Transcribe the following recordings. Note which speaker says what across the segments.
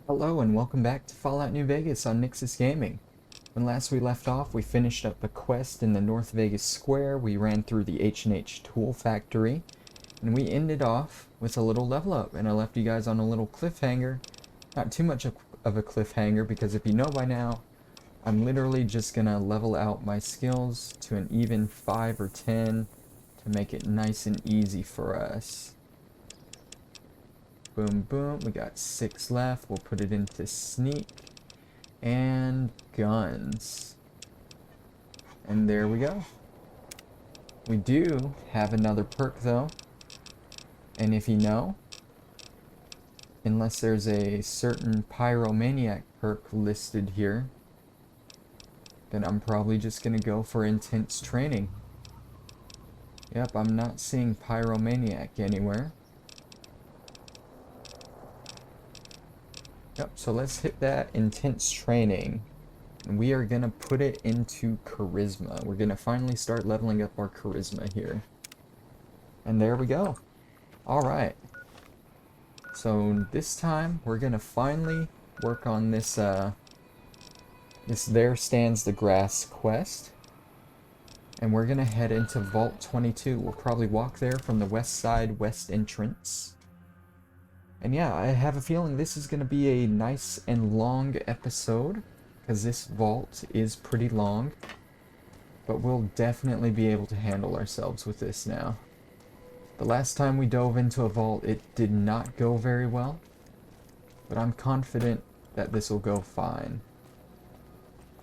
Speaker 1: Hello and welcome back to Fallout New Vegas on Nyxus Gaming. When last we left off, we finished up a quest in the North Vegas Square, we ran through the H&H Tool Factory, and we ended off with a little level up, and I left you guys on a little cliffhanger. Not too much of a cliffhanger, because if you know by now, I'm literally just gonna level out my skills to an even 5 or 10 to make it nice and easy for us. Boom, boom. We got 6 left. We'll put it into sneak and guns. And there we go. We do have another perk though. And if you know, unless there's a certain pyromaniac perk listed here, then I'm probably just gonna go for intense training. Yep, I'm not seeing pyromaniac anywhere. Yep, so let's hit that intense training. And we are gonna put it into charisma. We're gonna finally start leveling up our charisma here. And there we go. Alright. So this time we're gonna finally work on this this There Stands the Grass quest. And we're gonna head into Vault 22. We'll probably walk there from the west side west entrance. And yeah, I have a feeling this is going to be a nice and long episode, because this vault is pretty long. But we'll definitely be able to handle ourselves with this now. The last time we dove into a vault, it did not go very well. But I'm confident that this will go fine.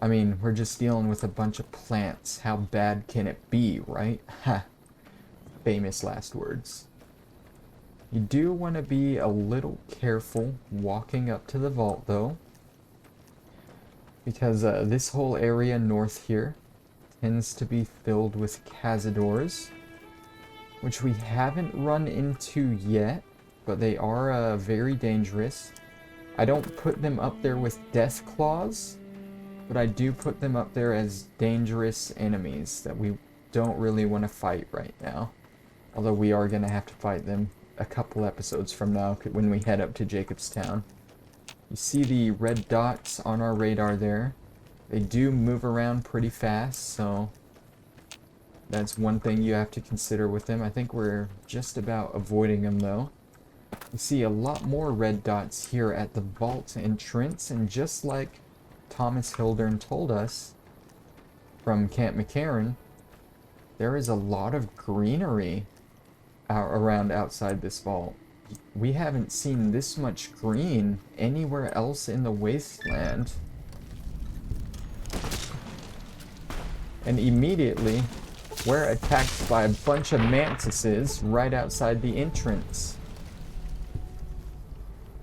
Speaker 1: I mean, we're just dealing with a bunch of plants. How bad can it be, right? Ha! Famous last words. You do want to be a little careful walking up to the vault though, because this whole area north here tends to be filled with cazadors, which we haven't run into yet, but they are very dangerous. I don't put them up there with death claws, but I do put them up there as dangerous enemies that we don't really want to fight right now, although we are going to have to fight them a couple episodes from now when we head up to Jacobstown. You see the red dots on our radar there. They do move around pretty fast, so that's one thing you have to consider with them. I think we're just about avoiding them though. You see a lot more red dots here at the vault entrance, and just like Thomas Hildern told us from Camp McCarran, there is a lot of greenery around outside this vault. We haven't seen this much green anywhere else in the wasteland. And immediately we're attacked by a bunch of mantises right outside the entrance.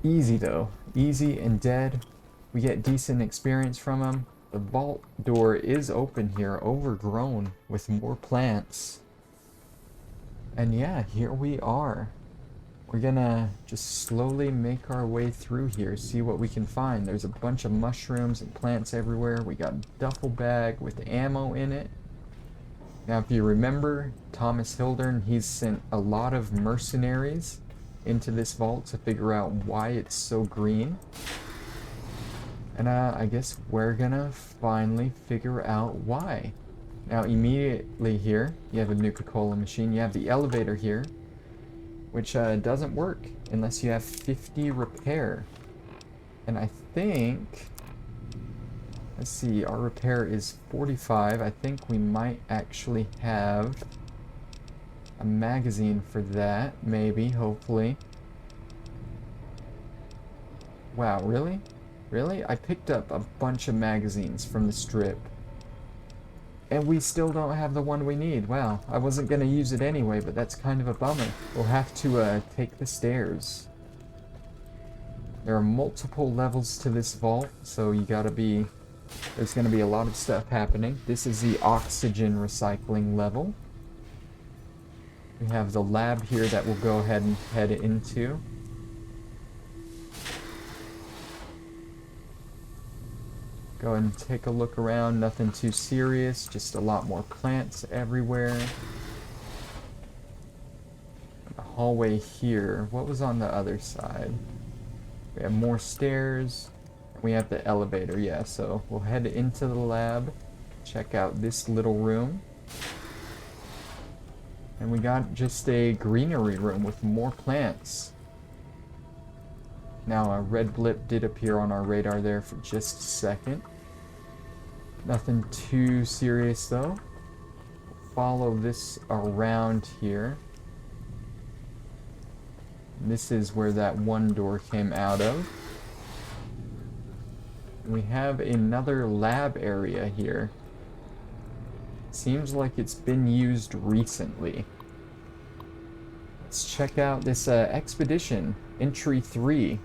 Speaker 1: Easy though, easy and dead. We get decent experience from them. The vault door is open here, overgrown with more plants. And yeah, here we are. We're gonna just slowly make our way through here, see what we can find. There's a bunch of mushrooms and plants everywhere. We got a duffel bag with ammo in it. Now, if you remember, Thomas Hildern, he's sent a lot of mercenaries into this vault to figure out why it's so green. And I guess we're gonna finally figure out why. Now immediately here, you have a Nuka-Cola machine. You have the elevator here, which doesn't work unless you have 50 repair. And I think, let's see, our repair is 45. I think we might actually have a magazine for that, maybe, hopefully. Wow, really? Really? I picked up a bunch of magazines from the strip. And we still don't have the one we need. Wow, I wasn't going to use it anyway, but that's kind of a bummer. We'll have to take the stairs. There are multiple levels to this vault, so you gotta be... There's going to be a lot of stuff happening. This is the oxygen recycling level. We have the lab here that we'll go ahead and head into. Go ahead and take a look around, nothing too serious, just a lot more plants everywhere. The hallway here, what was on the other side? We have more stairs. We have the elevator, yeah, so we'll head into the lab, check out this little room. And we got just a greenery room with more plants. Now a red blip did appear on our radar there for just a second. Nothing too serious though. Follow this around here. This is where that one door came out of. We have another lab area here. Seems like it's been used recently. Let's check out this expedition, entry 3.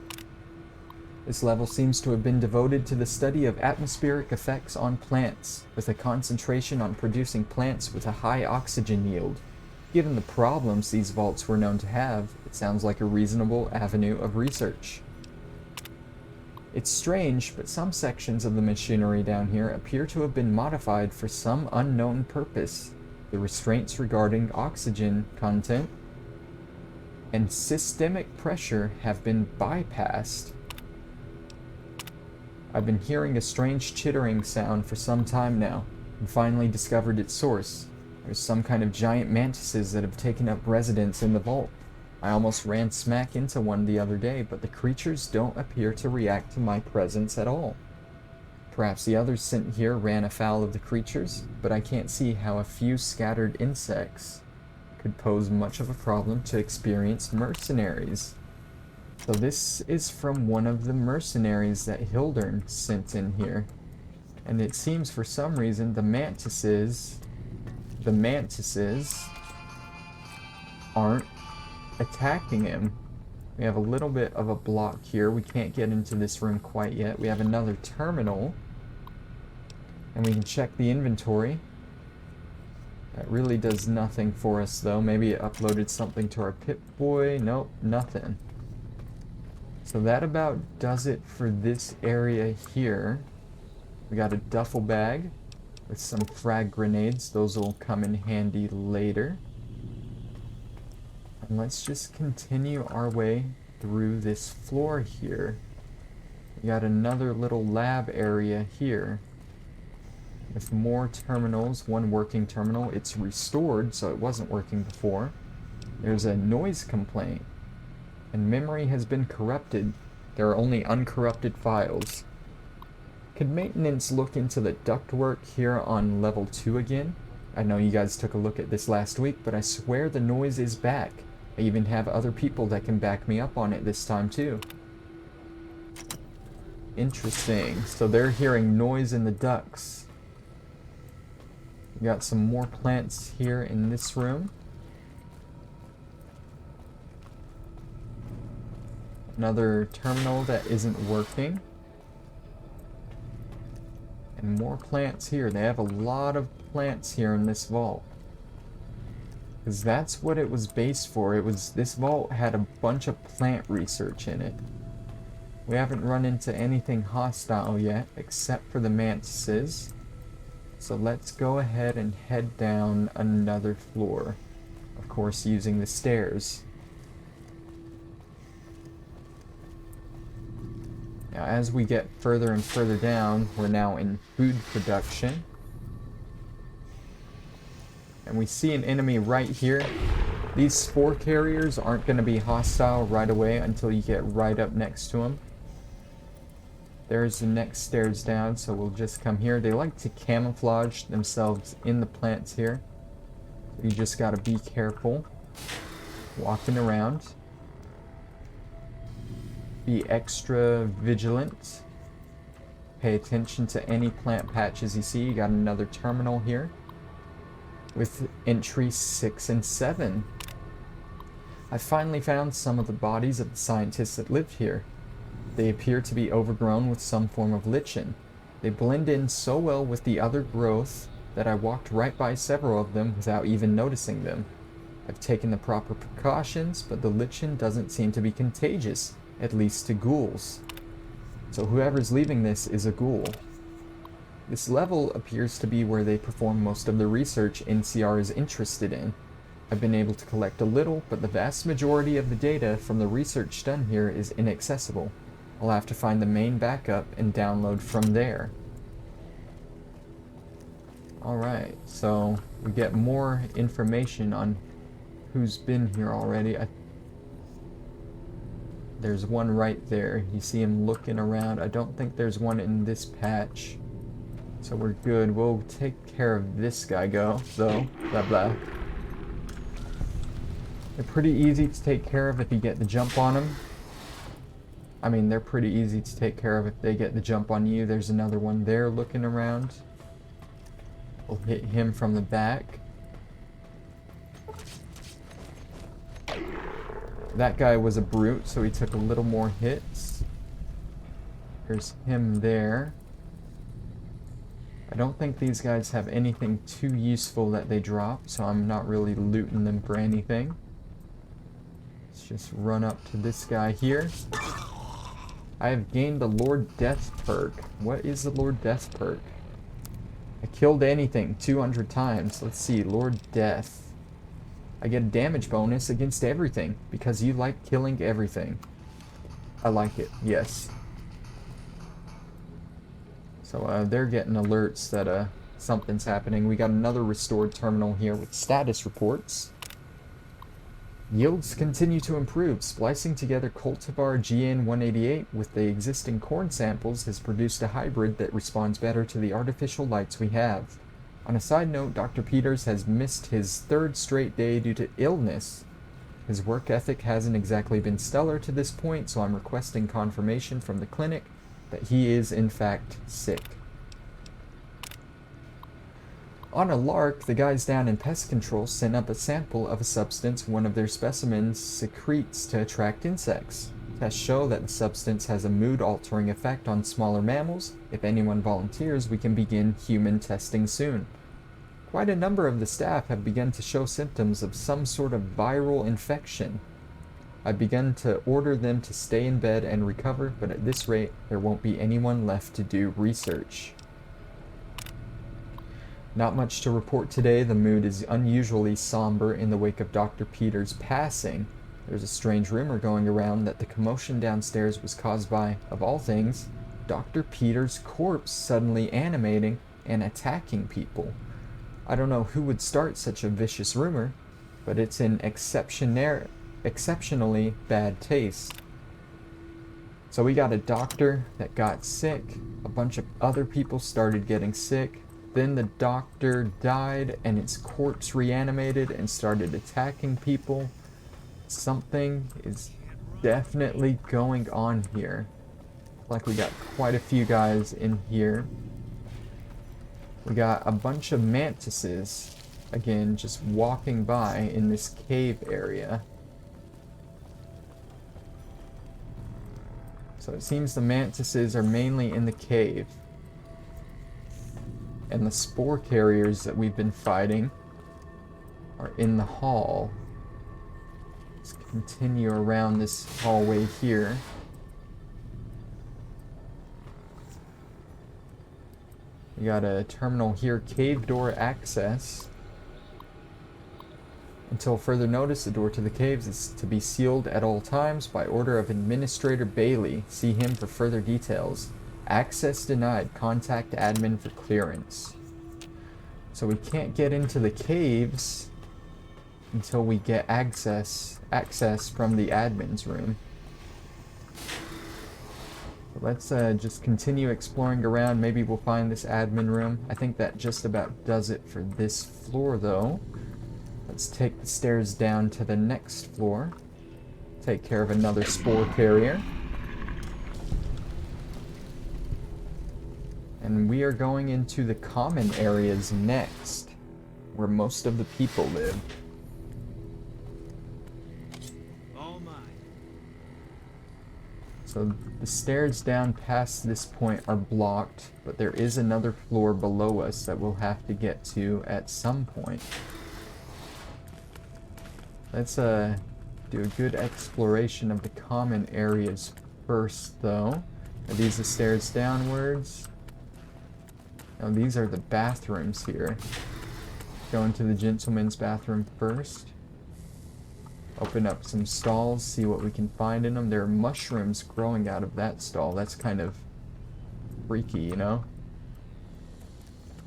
Speaker 1: This level seems to have been devoted to the study of atmospheric effects on plants, with a concentration on producing plants with a high oxygen yield. Given the problems these vaults were known to have, it sounds like a reasonable avenue of research. It's strange, but some sections of the machinery down here appear to have been modified for some unknown purpose. The restraints regarding oxygen content and systemic pressure have been bypassed. I've been hearing a strange chittering sound for some time now, and finally discovered its source. There's some kind of giant mantises that have taken up residence in the vault. I almost ran smack into one the other day, but the creatures don't appear to react to my presence at all. Perhaps the others sent here ran afoul of the creatures, but I can't see how a few scattered insects could pose much of a problem to experienced mercenaries. So this is from one of the mercenaries that Hildern sent in here. And it seems for some reason the mantises aren't attacking him. We have a little bit of a block here. We can't get into this room quite yet. We have another terminal. And we can check the inventory. That really does nothing for us though. Maybe it uploaded something to our Pip-Boy. Nope, nothing. So that about does it for this area here. We got a duffel bag with some frag grenades. Those will come in handy later. And let's just continue our way through this floor here. We got another little lab area here with more terminals, one working terminal. It's restored, so it wasn't working before. There's a noise complaint, and memory has been corrupted. There are only uncorrupted files. Could maintenance look into the ductwork here on level 2 again? I know you guys took a look at this last week, but I swear the noise is back. I even have other people that can back me up on it this time too. Interesting. So they're hearing noise in the ducts. We got some more plants here in this room. Another terminal that isn't working. And more plants here. They have a lot of plants here in this vault. Because that's what it was based for. This vault had a bunch of plant research in it. We haven't run into anything hostile yet, except for the mantises. So let's go ahead and head down another floor. Of course, using the stairs. Now, as we get further and further down, we're now in food production. And we see an enemy right here. These spore carriers aren't going to be hostile right away until you get right up next to them. There's the next stairs down, so we'll just come here. They like to camouflage themselves in the plants here. You just got to be careful walking around. Be extra vigilant. Pay attention to any plant patches you see. You got another terminal here with entry 6 and 7. I finally found some of the bodies of the scientists that lived here. They appear to be overgrown with some form of lichen. They blend in so well with the other growth that I walked right by several of them without even noticing them. I've taken the proper precautions, but the lichen doesn't seem to be contagious, at least to ghouls. So whoever's leaving this is a ghoul. This level appears to be where they perform most of the research NCR is interested in. I've been able to collect a little, but the vast majority of the data from the research done here is inaccessible. I'll have to find the main backup and download from there. Alright, so we get more information on who's been here already. There's one right there. You see him looking around. I don't think there's one in this patch. So we're good. We'll take care of this guy though. Blah blah. They're pretty easy to take care of if you get the jump on them. I mean, they're pretty easy to take care of if they get the jump on you. There's another one there looking around. We'll hit him from the back. That guy was a brute, so he took a little more hits. There's him there. I don't think these guys have anything too useful that they drop, so I'm not really looting them for anything. Let's just run up to this guy here. I have gained the Lord Death perk. What is the Lord Death perk? I killed anything 200 times. Let's see, Lord Death. I get a damage bonus against everything because you like killing everything. I like it, yes. So they're getting alerts that something's happening. We got another restored terminal here with status reports. Yields continue to improve. Splicing together cultivar GN188 with the existing corn samples has produced a hybrid that responds better to the artificial lights we have. On a side note, Dr. Peters has missed his third straight day due to illness. His work ethic hasn't exactly been stellar to this point, so I'm requesting confirmation from the clinic that he is in fact sick. On a lark, the guys down in pest control sent up a sample of a substance one of their specimens secretes to attract insects. Tests show that the substance has a mood-altering effect on smaller mammals. If anyone volunteers, we can begin human testing soon. Quite a number of the staff have begun to show symptoms of some sort of viral infection. I've begun to order them to stay in bed and recover, but at this rate, there won't be anyone left to do research. Not much to report today. The mood is unusually somber in the wake of Dr. Peters' passing. There's a strange rumor going around that the commotion downstairs was caused by, of all things, Dr. Peters' corpse suddenly animating and attacking people. I don't know who would start such a vicious rumor, but it's in exceptionally bad taste. So we got a doctor that got sick, a bunch of other people started getting sick, then the doctor died and its corpse reanimated and started attacking people. Something is definitely going on here. Like we got quite a few guys in here. We got a bunch of mantises, again, just walking by in this cave area. So it seems the mantises are mainly in the cave. And the spore carriers that we've been fighting are in the hall. Let's continue around this hallway here. We got a terminal here, cave door access. Until further notice, the door to the caves is to be sealed at all times by order of Administrator Bailey. See him for further details. Access denied. Contact admin for clearance. So we can't get into the caves until we get access from the admin's room. Let's just continue exploring around. Maybe we'll find this admin room. I think that just about does it for this floor, though. Let's take the stairs down to the next floor. Take care of another spore carrier. And we are going into the common areas next, where most of the people live. So the stairs down past this point are blocked, but there is another floor below us that we'll have to get to at some point. Let's do a good exploration of the common areas first, though. Are these the stairs downwards? No, these are the bathrooms here. Go into the gentleman's bathroom first. Open up some stalls, see what we can find in them. There are mushrooms growing out of that stall. That's kind of freaky, you know?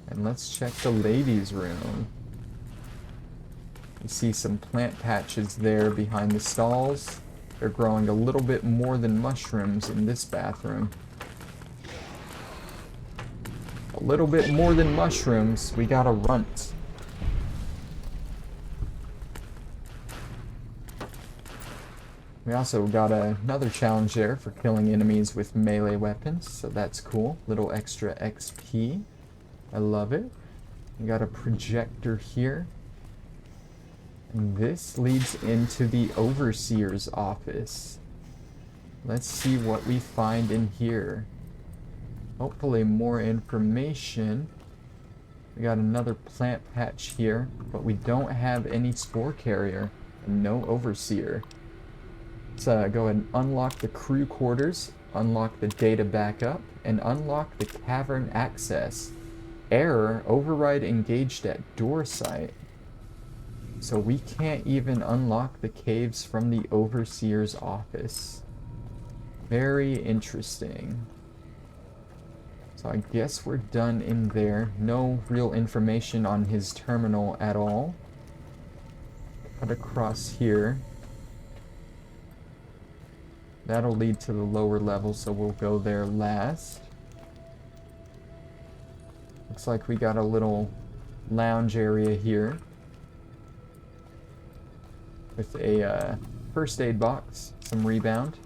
Speaker 1: And let's check the ladies' room. You see some plant patches there behind the stalls. They're growing a little bit more than mushrooms in this bathroom. A little bit more than mushrooms. We got a runt. We also got another challenge there for killing enemies with melee weapons, so that's cool. Little extra XP. I love it. We got a projector here. And this leads into the Overseer's office. Let's see what we find in here. Hopefully more information. We got another plant patch here, but we don't have any spore carrier and no Overseer. Let's go ahead and unlock the crew quarters, unlock the data backup, and unlock the cavern access. Error, override engaged at door site. So we can't even unlock the caves from the Overseer's office. Very interesting. So I guess we're done in there. No real information on his terminal at all. Cut across here. That'll lead to the lower level, so we'll go there last. Looks like we got a little lounge area here with a first aid box, some rebound,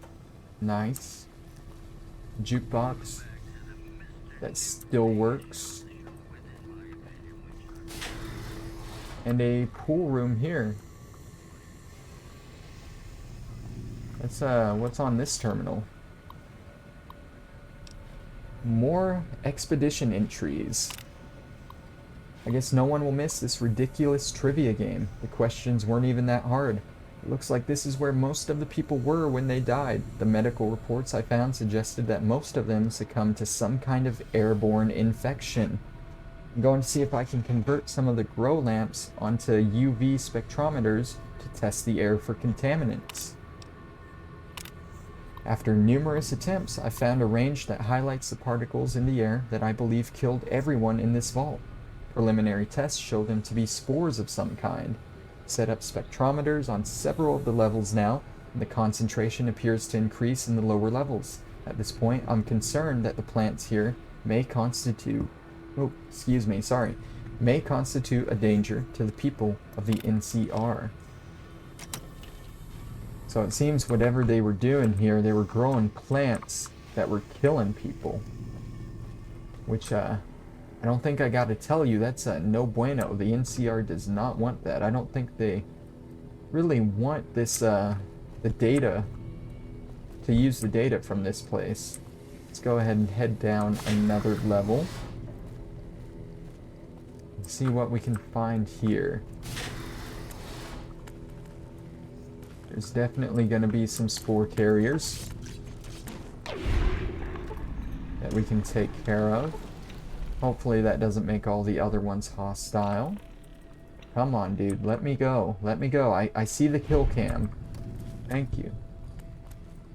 Speaker 1: nice, jukebox that still works, and a pool room here. That's what's on this terminal. More expedition entries. I guess no one will miss this ridiculous trivia game. The questions weren't even that hard. It looks like this is where most of the people were when they died. The medical reports I found suggested that most of them succumbed to some kind of airborne infection. I'm going to see if I can convert some of the grow lamps onto UV spectrometers to test the air for contaminants. After numerous attempts, I found a range that highlights the particles in the air that I believe killed everyone in this vault. Preliminary tests show them to be spores of some kind. Set up spectrometers on several of the levels now, and the concentration appears to increase in the lower levels. At this point, I'm concerned that the plants here may constitute a danger to the people of the NCR. So it seems whatever they were doing here, they were growing plants that were killing people. Which, I don't think I gotta tell you, that's no bueno. The NCR does not want that. I don't think they really want this, the data, to use the data from this place. Let's go ahead and head down another level. Let's see what we can find here. There's definitely going to be some spore carriers that we can take care of. Hopefully that doesn't make all the other ones hostile. Come on, dude. Let me go. Let me go. I see the kill cam. Thank you.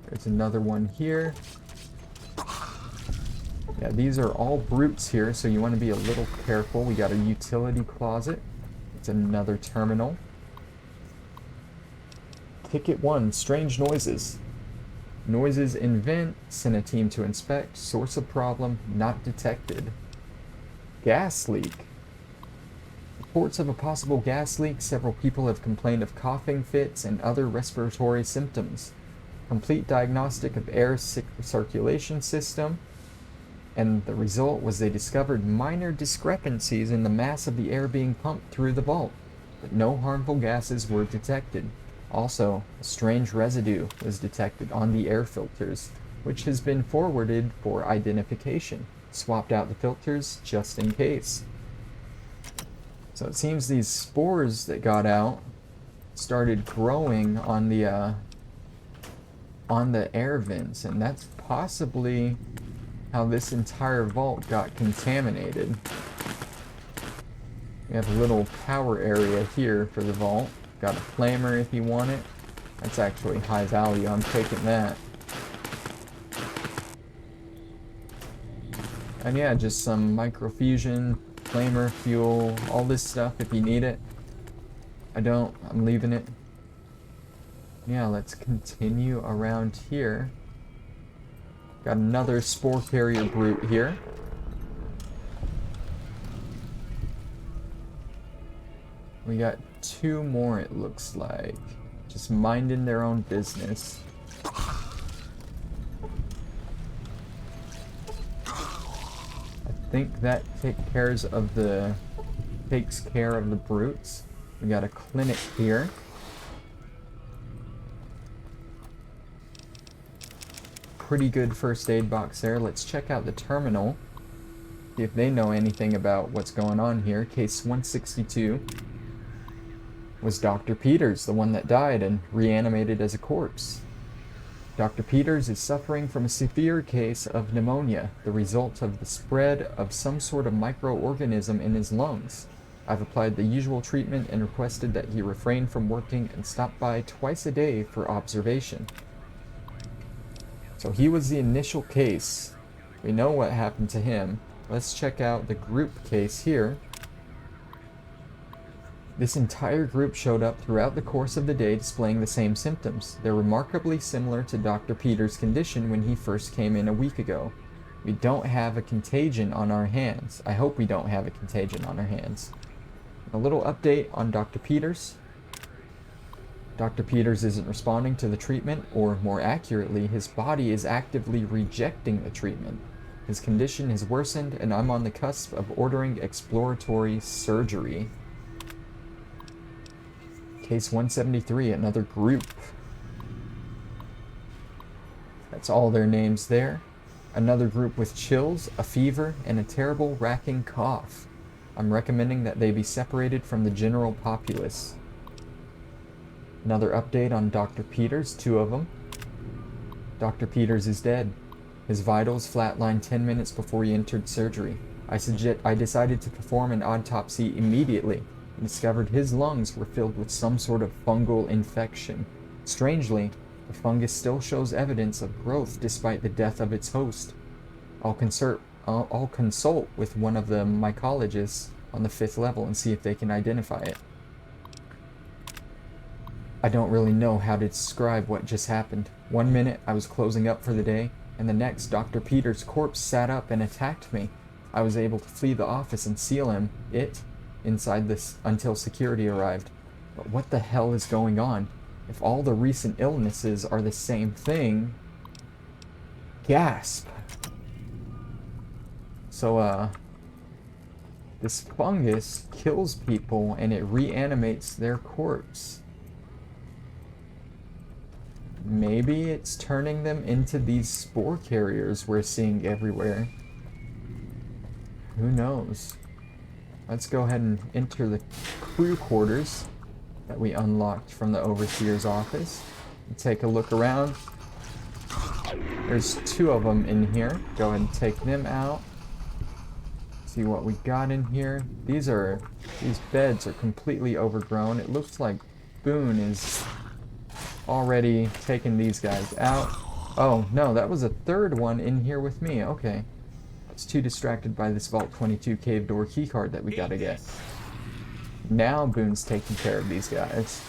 Speaker 1: There's another one here. Yeah, these are all brutes here, so you want to be a little careful. We got a utility closet. It's another terminal. Ticket 1, strange noises. Noises in vent, send a team to inspect. Source of problem, not detected. Gas leak. Reports of a possible gas leak. Several people have complained of coughing fits and other respiratory symptoms. Complete diagnostic of air circulation system. And the result was they discovered minor discrepancies in the mass of the air being pumped through the vault, but no harmful gases were detected. Also, a strange residue was detected on the air filters, which has been forwarded for identification. Swapped out the filters just in case. So it seems these spores that got out started growing on the air vents, and that's possibly how this entire vault got contaminated. We have a little power area here for the vault. Got a flamer if you want it. That's actually high value. I'm taking that. And yeah, just some microfusion, flamer, fuel, all this stuff if you need it. I don't. I'm leaving it. Yeah, let's continue around here. Got another spore carrier brute here. We got 2 more, it looks like. Just minding their own business. I think that takes care of the brutes. We got a clinic here. Pretty good first aid box there. Let's check out the terminal. See if they know anything about what's going on here. Case 162 was Dr. Peters, the one that died and reanimated as a corpse. Dr. Peters is suffering from a severe case of pneumonia, the result of the spread of some sort of microorganism in his lungs. I've applied the usual treatment and requested that he refrain from working and stop by twice a day for observation. So he was the initial case. We know what happened to him. Let's check out the group case here. This entire group showed up throughout the course of the day displaying the same symptoms. They're remarkably similar to Dr. Peters' condition when he first came in a week ago. We don't have a contagion on our hands. I hope we don't have a contagion on our hands. A little update on Dr. Peters. Dr. Peters isn't responding to the treatment, or more accurately, his body is actively rejecting the treatment. His condition has worsened, and I'm on the cusp of ordering exploratory surgery. Case 173, another group. That's all their names there. Another group with chills, a fever, and a terrible racking cough. I'm recommending that they be separated from the general populace. Another update on Dr. Peters, 2 of them. Dr. Peters is dead. His vitals flatlined 10 minutes before he entered surgery. I decided to perform an autopsy immediately and discovered his lungs were filled with some sort of fungal infection. Strangely, the fungus still shows evidence of growth despite the death of its host. I'll consult with one of the mycologists on the 5th level and see if they can identify it. I don't really know how to describe what just happened. 1 minute I was closing up for the day, and the next Dr. Peters' corpse sat up and attacked me. I was able to flee the office and seal inside this until security arrived. But what the hell is going on? If all the recent illnesses are the same thing... Gasp! So, this fungus kills people and it reanimates their corpse. Maybe it's turning them into these spore carriers we're seeing everywhere. Who knows? Let's go ahead and enter the crew quarters that we unlocked from the overseer's office. And take a look around. There's 2 of them in here. Go ahead and take them out. See what we got in here. These beds are completely overgrown. It looks like Boone is already taking these guys out. Oh, no, that was a 3rd one in here with me. Okay. I was too distracted by this Vault 22 cave door keycard that we gotta get. Now Boone's taking care of these guys.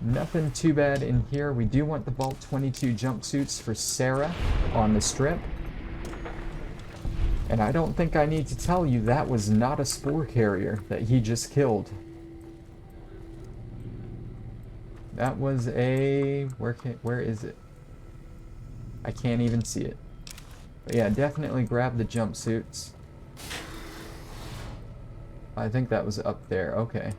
Speaker 1: Nothing too bad in here. We do want the Vault 22 jumpsuits for Sarah on the strip. And I don't think I need to tell you that was not a spore carrier that he just killed. That was a... Where is it? I can't even see it. But yeah, definitely grab the jumpsuits. I think that was up there. Okay.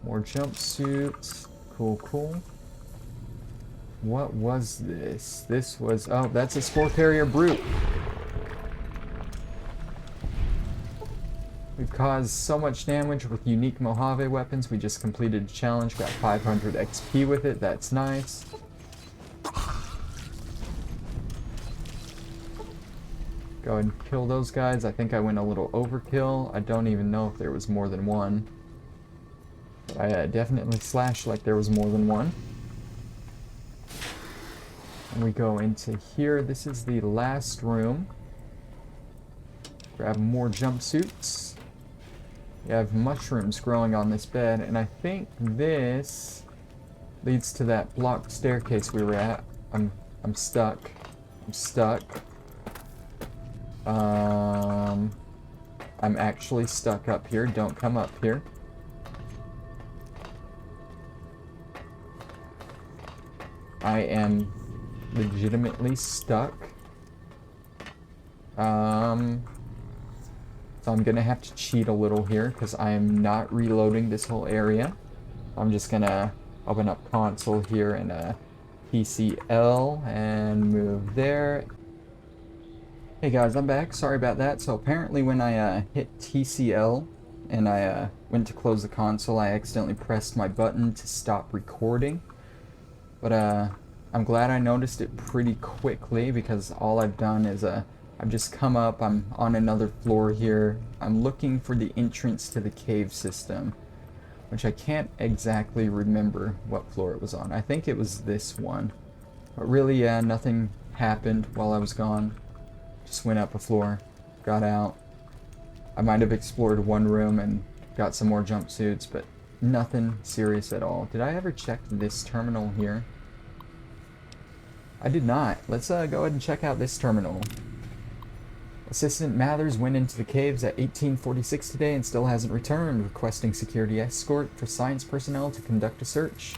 Speaker 1: More jumpsuits. Cool, cool. What was this? This was... Oh, that's a spore carrier brute. We've caused so much damage with unique Mojave weapons. We just completed a challenge, got 500 XP with it. That's nice. Go ahead and kill those guys. I think I went a little overkill. I don't even know if there was more than one. I definitely slashed like there was more than one. And we go into here. This is the last room. Grab more jumpsuits. We have mushrooms growing on this bed, and I think this leads to that blocked staircase we were at. I'm stuck. I'm stuck. I'm actually stuck up here. Don't come up here. I am legitimately stuck. So I'm gonna have to cheat a little here because I am not reloading this whole area. I'm just gonna open up console here and PCL and move there. Hey guys, I'm back. Sorry about that. So apparently when I hit TCL and I went to close the console, I accidentally pressed my button to stop recording. But I'm glad I noticed it pretty quickly because all I've done is I've just come up, I'm on another floor here. I'm looking for the entrance to the cave system, which I can't exactly remember what floor it was on. I think it was this one. But really, yeah, nothing happened while I was gone. Just went up a floor, got out. I might have explored one room and got some more jumpsuits, but nothing serious at all. Did I ever check this terminal here? I did not. Let's go ahead and check out this terminal. Assistant Mathers went into the caves at 1846 today and still hasn't returned, requesting security escort for science personnel to conduct a search.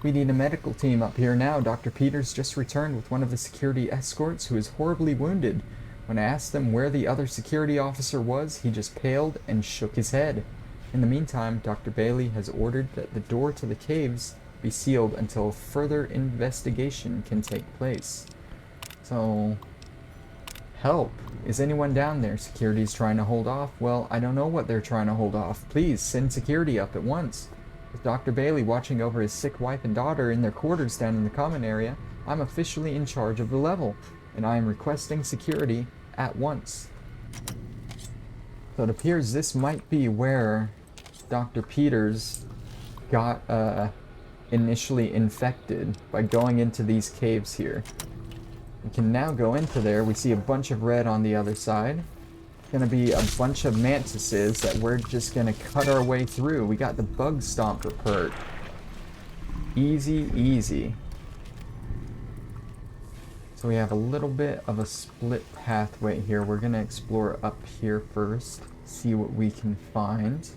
Speaker 1: We need a medical team up here now. Dr. Peters just returned with one of the security escorts who is horribly wounded. When I asked them where the other security officer was, he just paled and shook his head. In the meantime, Dr. Bailey has ordered that the door to the caves be sealed until further investigation can take place. So, help. Is anyone down there? Security's trying to hold off. Well, I don't know what they're trying to hold off. Please, send security up at once. With Dr. Bailey watching over his sick wife and daughter in their quarters down in the common area, I'm officially in charge of the level, and I am requesting security at once. So it appears this might be where Dr. Peters got initially infected by going into these caves here. We can now go into there. We see a bunch of red on the other side. Gonna be a bunch of mantises that we're just gonna cut our way through. We got the bug stomper perk. Easy, easy. So we have a little bit of a split pathway here. We're gonna explore up here first, see what we can find.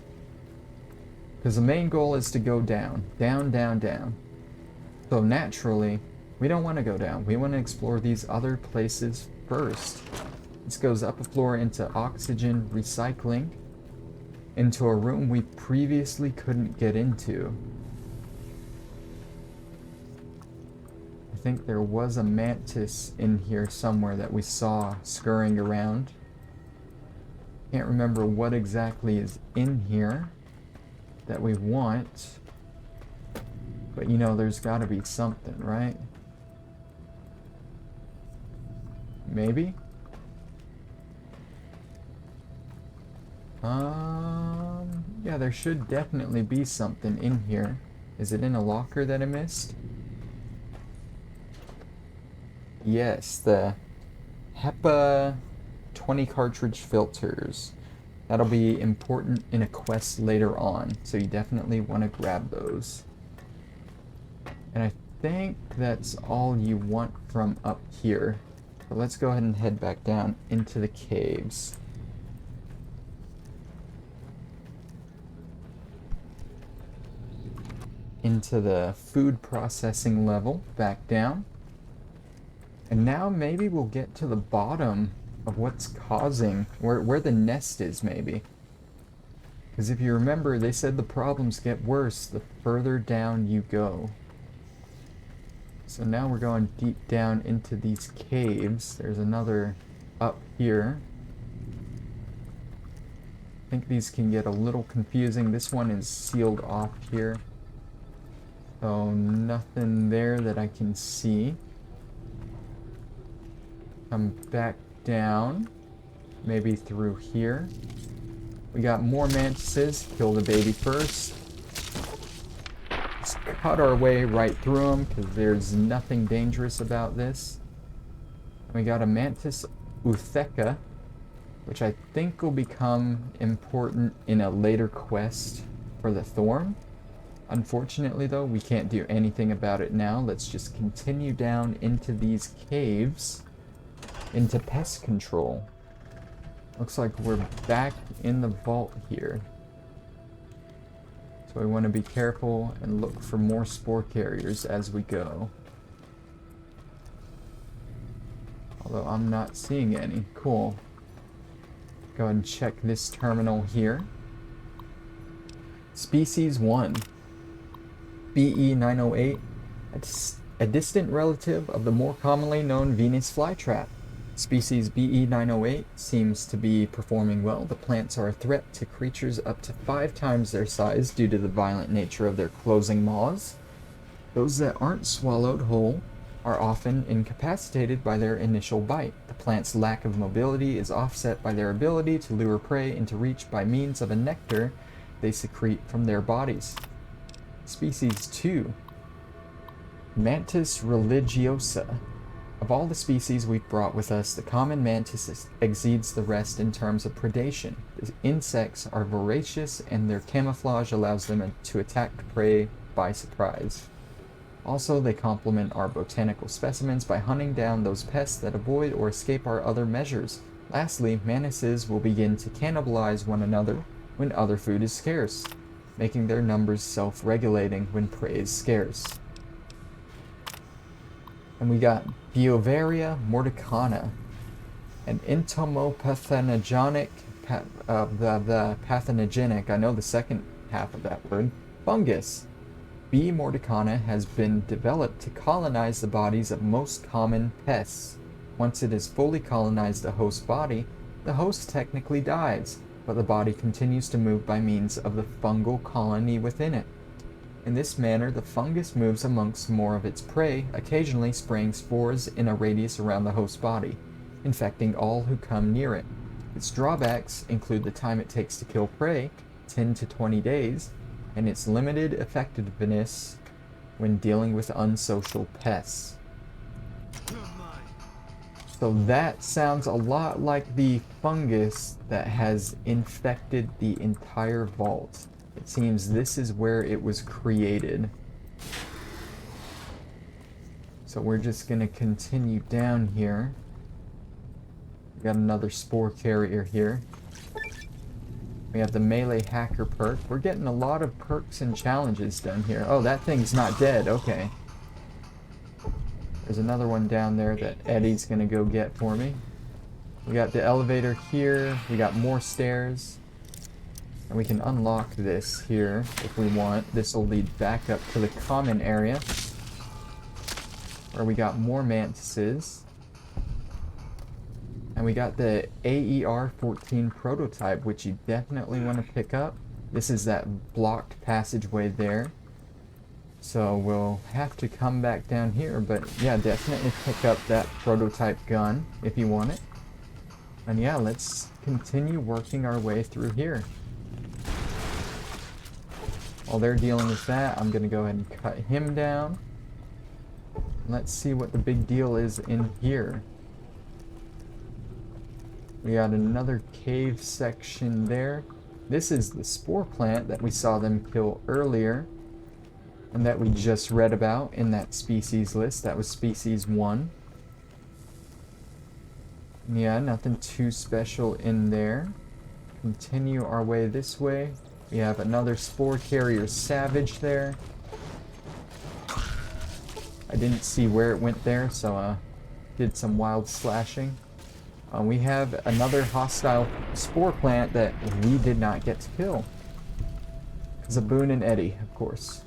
Speaker 1: Because the main goal is to go down, down, down, down. So naturally, we don't want to go down. We want to explore these other places first. This goes up a floor into oxygen recycling, into a room we previously couldn't get into. I think there was a mantis in here somewhere that we saw scurrying around. Can't remember what exactly is in here that we want. But you know, there's got to be something, right? Maybe? Yeah, there should definitely be something in here. Is it in a locker that I missed? Yes, the HEPA 20 cartridge filters. That'll be important in a quest later on, so you definitely want to grab those. And I think that's all you want from up here. But let's go ahead and head back down into the caves. Into the food processing level, back down. And now maybe we'll get to the bottom of what's causing, where the nest is maybe. Because if you remember, they said the problems get worse the further down you go. So now we're going deep down into these caves. There's another up here. I think these can get a little confusing. This one is sealed off here. So nothing there that I can see. Come back down. Maybe through here. We got more mantises. Kill the baby first. Just cut our way right through them because there's nothing dangerous about this. We got a mantis utheca, which I think will become important in a later quest for the thorn. Unfortunately though, we can't do anything about it now. Let's just continue down into these caves, into pest control. Looks like we're back in the vault here. So we want to be careful and look for more spore carriers as we go. Although I'm not seeing any. Cool. Go ahead and check this terminal here. Species 1. BE908. It's a distant relative of the more commonly known Venus flytrap. Species BE908 seems to be performing well. The plants are a threat to creatures up to 5 times their size due to the violent nature of their closing maws. Those that aren't swallowed whole are often incapacitated by their initial bite. The plant's lack of mobility is offset by their ability to lure prey into reach by means of a nectar they secrete from their bodies. Species 2. Mantis religiosa. Of all the species we've brought with us, the common mantis exceeds the rest in terms of predation. The insects are voracious and their camouflage allows them to attack prey by surprise. Also, they complement our botanical specimens by hunting down those pests that avoid or escape our other measures. Lastly, mantises will begin to cannibalize one another when other food is scarce, making their numbers self-regulating when prey is scarce. And we got Biovaria mordicana, an entomopathogenic, pathogenic, I know the second half of that word, fungus. B. mordicana has been developed to colonize the bodies of most common pests. Once it has fully colonized the host body, the host technically dies, but the body continues to move by means of the fungal colony within it. In this manner, the fungus moves amongst more of its prey, occasionally spraying spores in a radius around the host body, infecting all who come near it. Its drawbacks include the time it takes to kill prey, 10 to 20 days, and its limited effectiveness when dealing with unsocial pests. So that sounds a lot like the fungus that has infected the entire vault. It seems this is where it was created. So we're just going to continue down here. We got another spore carrier here. We have the melee hacker perk. We're getting a lot of perks and challenges down here. Oh, that thing's not dead. Okay. There's another one down there that Eddie's going to go get for me. We got the elevator here. We got more stairs. And we can unlock this here if we want. This will lead back up to the common area, where we got more mantises. And we got the AER-14 prototype, which you definitely want to pick up. This is that blocked passageway there. So we'll have to come back down here, but yeah, definitely pick up that prototype gun if you want it. And yeah, let's continue working our way through here. While they're dealing with that, I'm going to go ahead and cut him down. Let's see what the big deal is in here. We got another cave section there. This is the spore plant that we saw them kill earlier, and that we just read about in that species list. That was species 1. Yeah, nothing too special in there. Continue our way this way. We have another spore carrier savage there. I didn't see where it went there, so did some wild slashing. We have another hostile spore plant that we did not get to kill. Zaboon and Eddie, of course.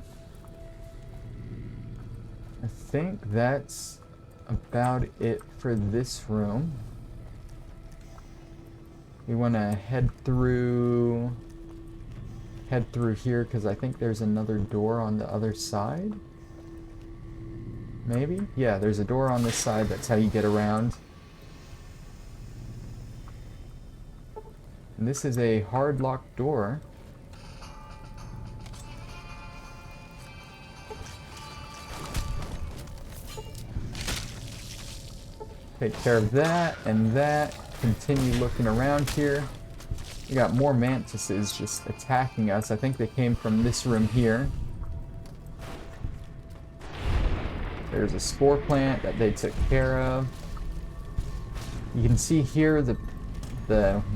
Speaker 1: I think that's about it for this room. We want to head through here because I think there's another door on the other side. Maybe? Yeah, there's a door on this side. That's how you get around. And this is a hard locked door. Take care of that and that. Continue looking around here. We got more mantises just attacking us. I think they came from this room here. There's a spore plant that they took care of. You can see here the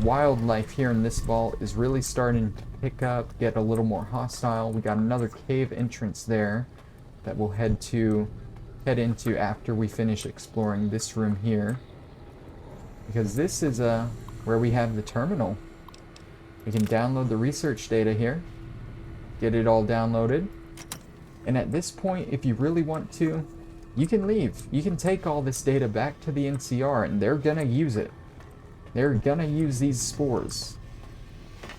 Speaker 1: wildlife here in this vault is really starting to pick up, get a little more hostile. We got another cave entrance there that we'll head into after we finish exploring this room here. Because this is where we have the terminal. We can download the research data here, get it all downloaded. And at this point, if you really want to, you can leave. You can take all this data back to the NCR and they're gonna use it. They're gonna use these spores.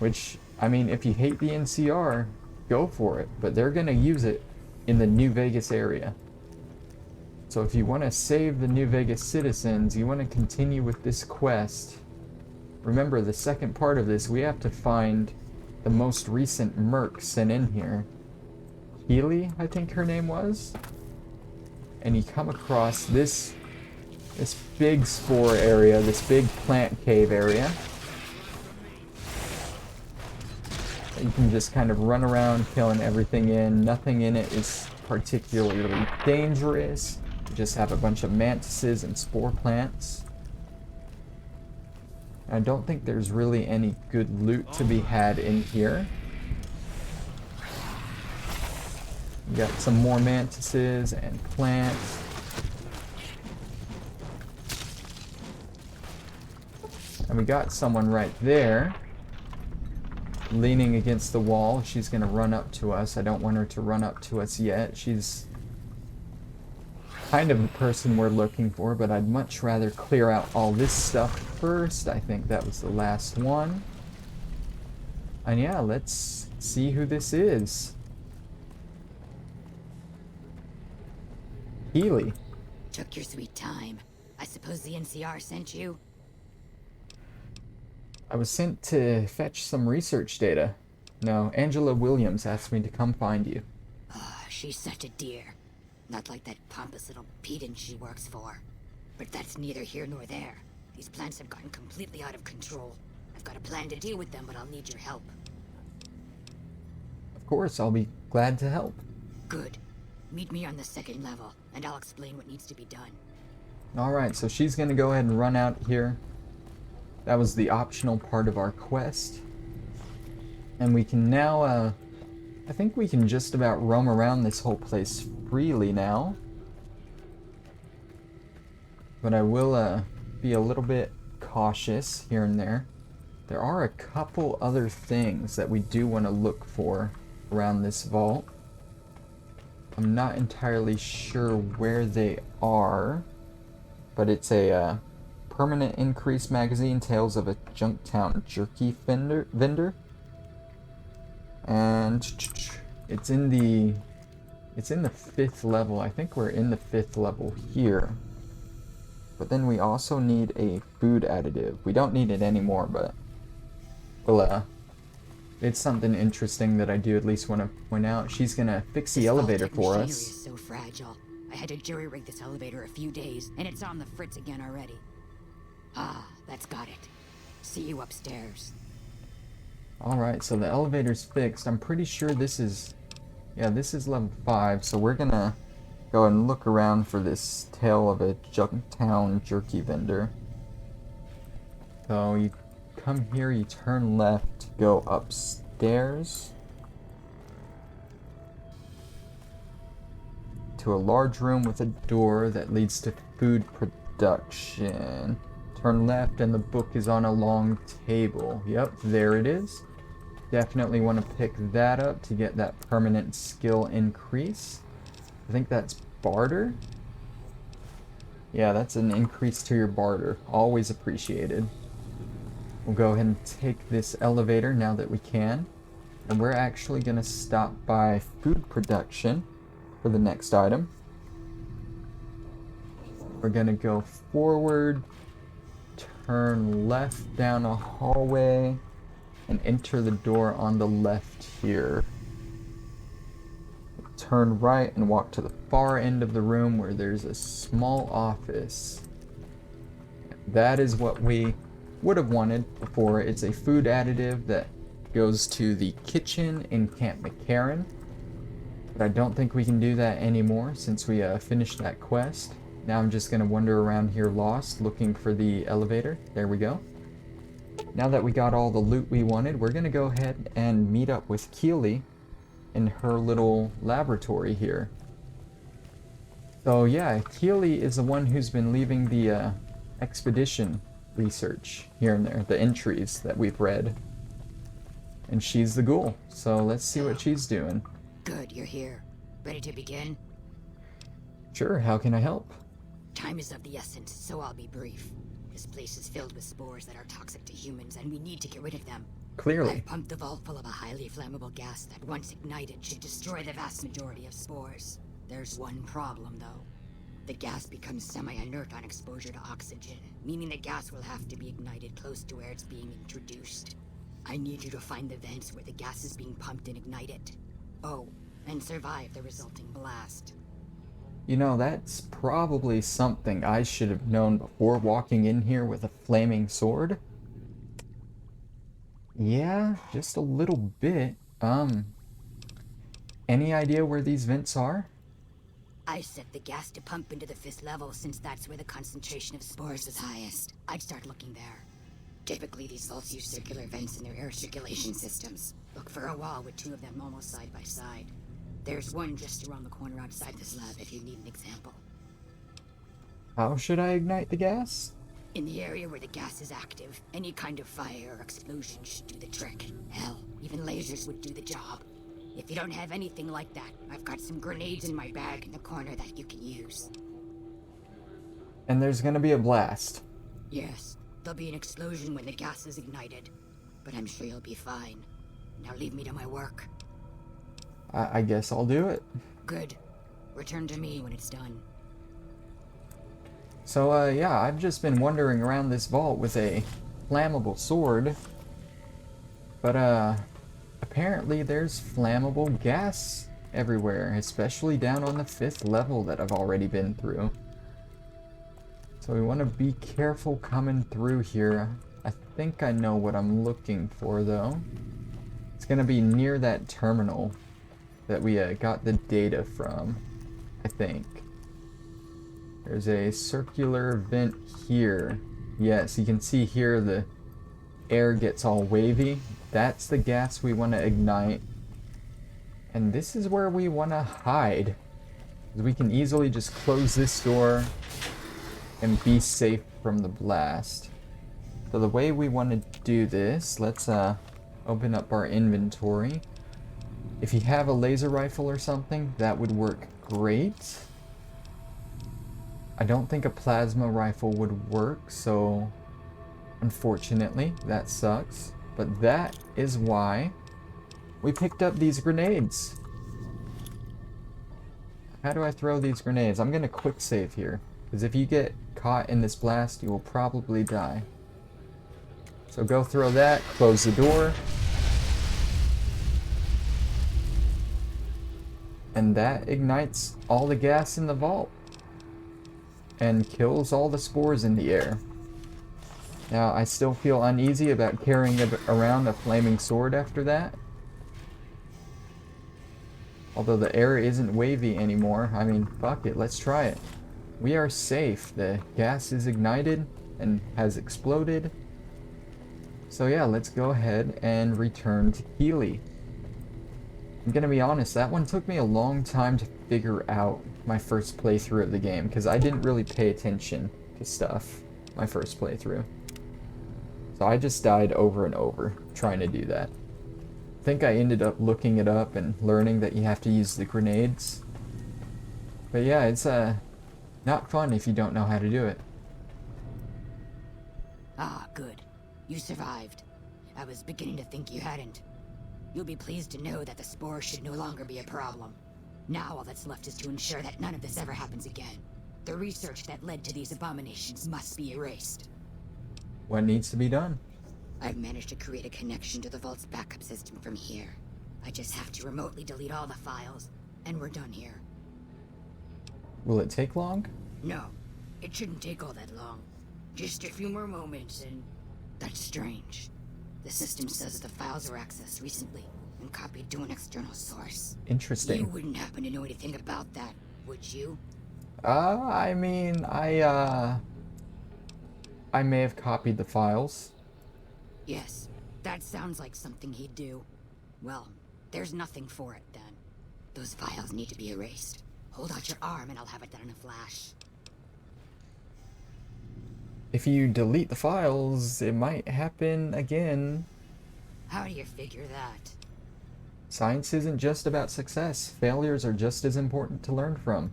Speaker 1: Which, I mean, if you hate the NCR, go for it. But they're gonna use it in the New Vegas area. So if you want to save the New Vegas citizens, you want to continue with this quest. Remember, the second part of this, we have to find the most recent merc sent in here. Healy, I think her name was. And you come across this big spore area, this big plant cave area. You can just kind of run around killing everything in. Nothing in it is particularly dangerous. You just have a bunch of mantises and spore plants. I don't think there's really any good loot to be had in here. We got some more mantises and plants. And we got someone right there, leaning against the wall. She's gonna run up to us. I don't want her to run up to us yet. She's kind of the person we're looking for, but I'd much rather clear out all this stuff first. I think that was the last one. And yeah, let's see who this is. Healy.
Speaker 2: Took your sweet time. I suppose the NCR sent you?
Speaker 1: I was sent to fetch some research data. No, Angela Williams asked me to come find you.
Speaker 2: Ah, she's such a dear. Not like that pompous little pedant she works for. But that's neither here nor there. These plants have gotten completely out of control. I've got a plan to deal with them, but I'll need your help.
Speaker 1: Of course, I'll be glad to help.
Speaker 2: Good. Meet me on the second level, and I'll explain what needs to be done.
Speaker 1: Alright, so she's gonna go ahead and run out here. That was the optional part of our quest. And we can now, I think we can just about roam around this whole place freely now. But I will be a little bit cautious here and there. There are a couple other things that we do want to look for around this vault. I'm not entirely sure where they are, but it's a permanent increase magazine, Tales of a Junktown Jerky vendor. And it's in the 5th level. I think we're in the 5th level here. But then we also need a food additive. We don't need it anymore, but well, it's something interesting that I do at least want to point out. She's gonna fix the elevator for us.
Speaker 2: This is so fragile. I had to jury-rig this elevator a few days, and it's on the fritz again already. Ah, that's got it. See you upstairs.
Speaker 1: Alright, so the elevator's fixed. I'm pretty sure this is... yeah, this is level 5, so we're gonna go and look around for this Tale of a Junktown Jerky vendor. So you come here, you turn left to go upstairs to a large room with a door that leads to food production. Turn left and the book is on a long table. Yep, there it is. Definitely want to pick that up to get that permanent skill increase. I think that's barter. Yeah, that's an increase to your barter. Always appreciated. We'll go ahead and take this elevator now that we can. And we're actually going to stop by food production for the next item. We're going to go forward, turn left down a hallway, and enter the door on the left here. Turn right and walk to the far end of the room where there's a small office. That is what we would have wanted before. It's a food additive that goes to the kitchen in Camp McCarran. But I don't think we can do that anymore since we finished that quest. Now I'm just going to wander around here lost, looking for the elevator. There we go. Now that we got all the loot we wanted, we're going to go ahead and meet up with Keely in her little laboratory here. So yeah, Keely is the one who's been leaving the expedition research here and there, the entries that we've read. And she's the ghoul, so let's see what she's doing.
Speaker 2: Good, you're here. Ready to begin?
Speaker 1: Sure, how can I help?
Speaker 2: Time is of the essence, so I'll be brief. This place is filled with spores that are toxic to humans, and we need to get rid of them.
Speaker 1: Clearly.
Speaker 2: I've pumped the vault full of a highly flammable gas that, once ignited, should destroy the vast majority of spores. There's one problem, though. The gas becomes semi-inert on exposure to oxygen, meaning the gas will have to be ignited close to where it's being introduced. I need you to find the vents where the gas is being pumped and ignite it. Oh, and survive the resulting blast.
Speaker 1: You know, that's probably something I should have known before walking in here with a flaming sword. Yeah, just a little bit. Any idea where these vents are?
Speaker 2: I set the gas to pump into the 5th level since that's where the concentration of spores is highest. I'd start looking there. Typically, these vaults use circular vents in their air circulation systems. Look for a wall with 2 of them almost side by side. There's one just around the corner outside this lab if you need an example.
Speaker 1: How should I ignite the gas?
Speaker 2: In the area where the gas is active, any kind of fire or explosion should do the trick. Hell, even lasers would do the job. If you don't have anything like that, I've got some grenades in my bag in the corner that you can use.
Speaker 1: And there's gonna be a blast.
Speaker 2: Yes, there'll be an explosion when the gas is ignited. But I'm sure you'll be fine. Now leave me to my work.
Speaker 1: I guess I'll do it.
Speaker 2: Good. Return to me when it's done.
Speaker 1: So, yeah, I've just been wandering around this vault with a flammable sword. But, apparently there's flammable gas everywhere, especially down on the 5th level that I've already been through. So we want to be careful coming through here. I think I know what I'm looking for, though. It's going to be near that terminal that we got the data from, I think. There's a circular vent here. Yes, you can see here the air gets all wavy. That's the gas we want to ignite. And this is where we want to hide. We can easily just close this door and be safe from the blast. So the way we want to do this, let's open up our inventory. If you have a laser rifle or something, that would work great. I don't think a plasma rifle would work, so unfortunately, that sucks. But that is why we picked up these grenades. How do I throw these grenades? I'm gonna quick save here, because if you get caught in this blast, you will probably die. So go throw that, close the door. And that ignites all the gas in the vault. And kills all the spores in the air. Now, I still feel uneasy about carrying around a flaming sword after that. Although the air isn't wavy anymore, I mean, fuck it, let's try it. We are safe. The gas is ignited and has exploded. So yeah, let's go ahead and return to Keely. I'm gonna be honest, that one took me a long time to figure out my first playthrough of the game, because I didn't really pay attention to stuff my first playthrough. So I just died over and over trying to do that. I think I ended up looking it up and learning that you have to use the grenades. But yeah, it's not fun if you don't know how to do it.
Speaker 2: Ah, good. You survived. I was beginning to think you hadn't. You'll be pleased to know that the spore should no longer be a problem. Now all that's left is to ensure that none of this ever happens again. The research that led to these abominations must be erased.
Speaker 1: What needs to be done?
Speaker 2: I've managed to create a connection to the vault's backup system from here. I just have to remotely delete all the files, and we're done here.
Speaker 1: Will it take long?
Speaker 2: No, it shouldn't take all that long. Just a few more moments, and that's strange. The system says the files were accessed recently and copied to an external source.
Speaker 1: Interesting.
Speaker 2: You wouldn't happen to know anything about that, would you?
Speaker 1: I mean, I may have copied the files.
Speaker 2: Yes, that sounds like something he'd do. Well, there's nothing for it then. Those files need to be erased. Hold out your arm and I'll have it done in a flash.
Speaker 1: If you delete the files, it might happen again.
Speaker 2: How do you figure that?
Speaker 1: Science isn't just about success. Failures are just as important to learn from.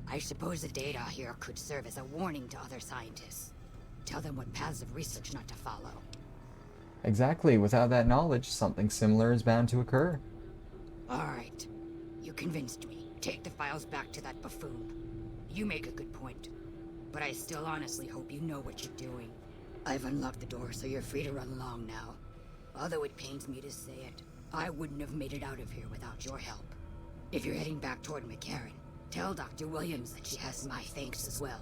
Speaker 2: I suppose the data here could serve as a warning to other scientists. Tell them what paths of research not to follow.
Speaker 1: Exactly. Without that knowledge, something similar is bound to occur.
Speaker 2: Alright. You convinced me. Take the files back to that buffoon. You make a good point. But I still honestly hope you know what you're doing. I've unlocked the door, so you're free to run along now. Although it pains me to say it, I wouldn't have made it out of here without your help. If you're heading back toward McCarran, tell Dr. Williams that she has my thanks as well.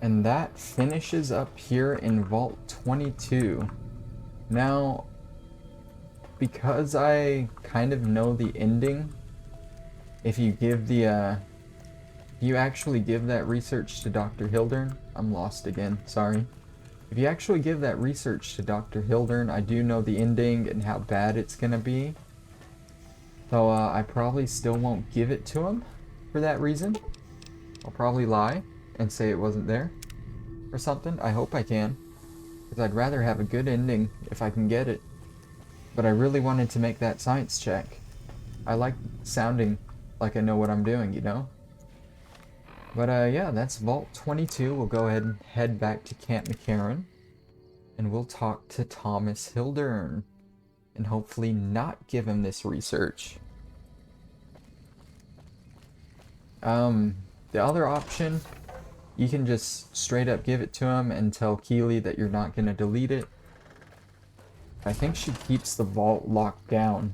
Speaker 1: And that finishes up here in Vault 22. Now, because I kind of know the ending, if you give the, you actually give that research to Dr. Hildern, I'm lost again, sorry. If you actually give that research to Dr. Hildern, I do know the ending and how bad it's gonna be. So I probably still won't give it to him for that reason. I'll probably lie and say it wasn't there or something. I hope I can, because I'd rather have a good ending if I can get it. But I really wanted to make that science check. I like sounding like I know what I'm doing, you know? But yeah, that's Vault 22. We'll go ahead and head back to Camp McCarran, and we'll talk to Thomas Hildern, and hopefully not give him this research. The other option, you can just straight up give it to him and tell Keely that you're not going to delete it. I think she keeps the vault locked down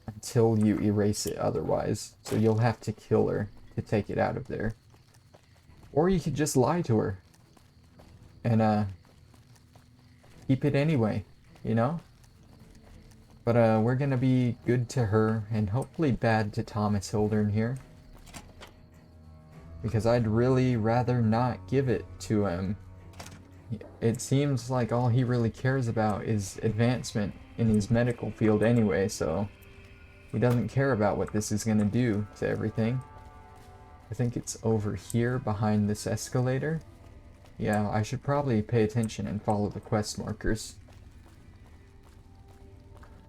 Speaker 1: until you erase it otherwise, so you'll have to kill her to take it out of there. Or you could just lie to her and keep it anyway, you know? But we're gonna be good to her and hopefully bad to Thomas Hildern here, because I'd really rather not give it to him. It seems like all he really cares about is advancement in his medical field anyway, so he doesn't care about what this is gonna do to everything. I think it's over here behind this escalator. Yeah, I should probably pay attention and follow the quest markers.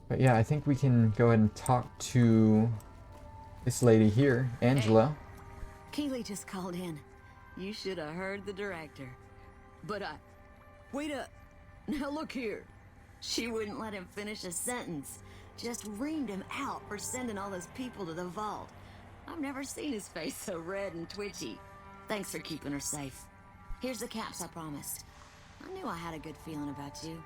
Speaker 1: But yeah, I think we can go ahead and talk to this lady here, Angela.
Speaker 3: Keely just called in. You should have heard the director. But wait up. Now look here. She wouldn't let him finish a sentence. Just reamed him out for sending all those people to the vault. I've never seen his face so red and twitchy. Thanks for keeping her safe. Here's the caps I promised. I knew I had a good feeling about you.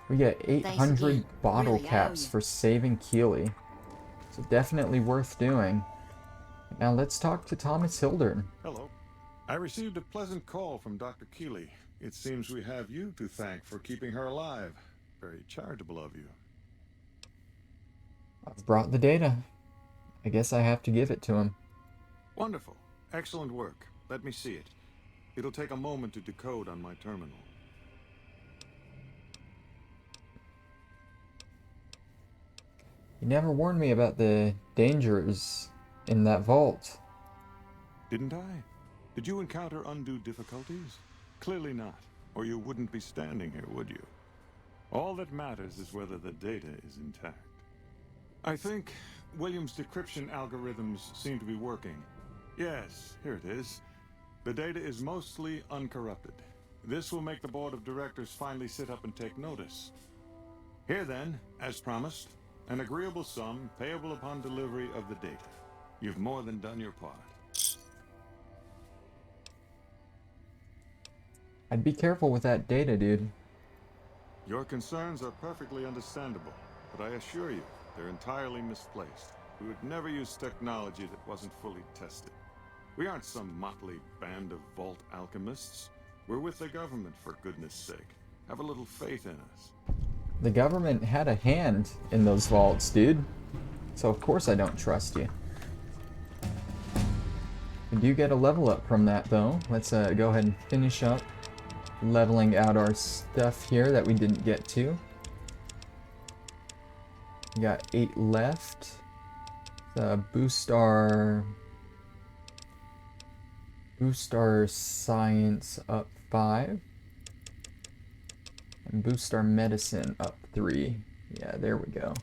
Speaker 1: We get 800
Speaker 3: again.
Speaker 1: bottle
Speaker 3: Really, I owe
Speaker 1: caps
Speaker 3: you.
Speaker 1: for saving Keely. So definitely worth doing. Now let's talk to Thomas Hildern.
Speaker 4: Hello. I received a pleasant call from Dr. Keely. It seems we have you to thank for keeping her alive. Very charitable of you.
Speaker 1: I've brought the data. I guess I have to give it to him.
Speaker 4: Wonderful. Excellent work. Let me see it. It'll take a moment to decode on my terminal.
Speaker 1: You never warned me about the dangers in that vault.
Speaker 4: Didn't I? Did you encounter undue difficulties? Clearly not, or you wouldn't be standing here, would you? All that matters is whether the data is intact. I think Williams' decryption algorithms seem to be working. Yes, here it is. The data is mostly uncorrupted. This will make the board of directors finally sit up and take notice. Here then, as promised, an agreeable sum payable upon delivery of the data. You've more than done your part.
Speaker 1: I'd be careful with that data, dude.
Speaker 4: Your concerns are perfectly understandable, but I assure you, they're entirely misplaced. We would never use technology that wasn't fully tested. We aren't some motley band of vault alchemists. We're with the government, for goodness sake. Have a little faith in us.
Speaker 1: The government had a hand in those vaults, dude. So of course I don't trust you. We do get a level up from that though. Let's go ahead and finish up leveling out our stuff here that we didn't get to. We got 8 left. Boost our science up 5. And boost our medicine up 3. Yeah, there we go.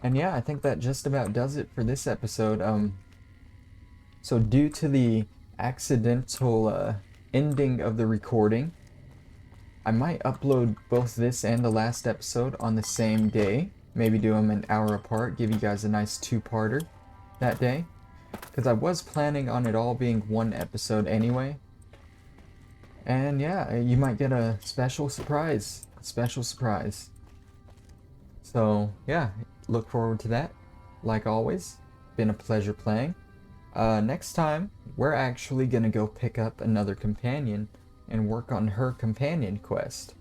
Speaker 1: And yeah, I think that just about does it for this episode. So due to the accidental ending of the recording, I might upload both this and the last episode on the same day. Maybe do them an hour apart, give you guys a nice 2-parter that day. Because I was planning on it all being one episode anyway. And yeah, you might get a special surprise. So yeah, look forward to that. Like always, been a pleasure playing. Next time, we're actually gonna go pick up another companion and work on her companion quest.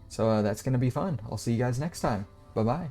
Speaker 1: So that's gonna be fun. I'll see you guys next time. Bye-bye.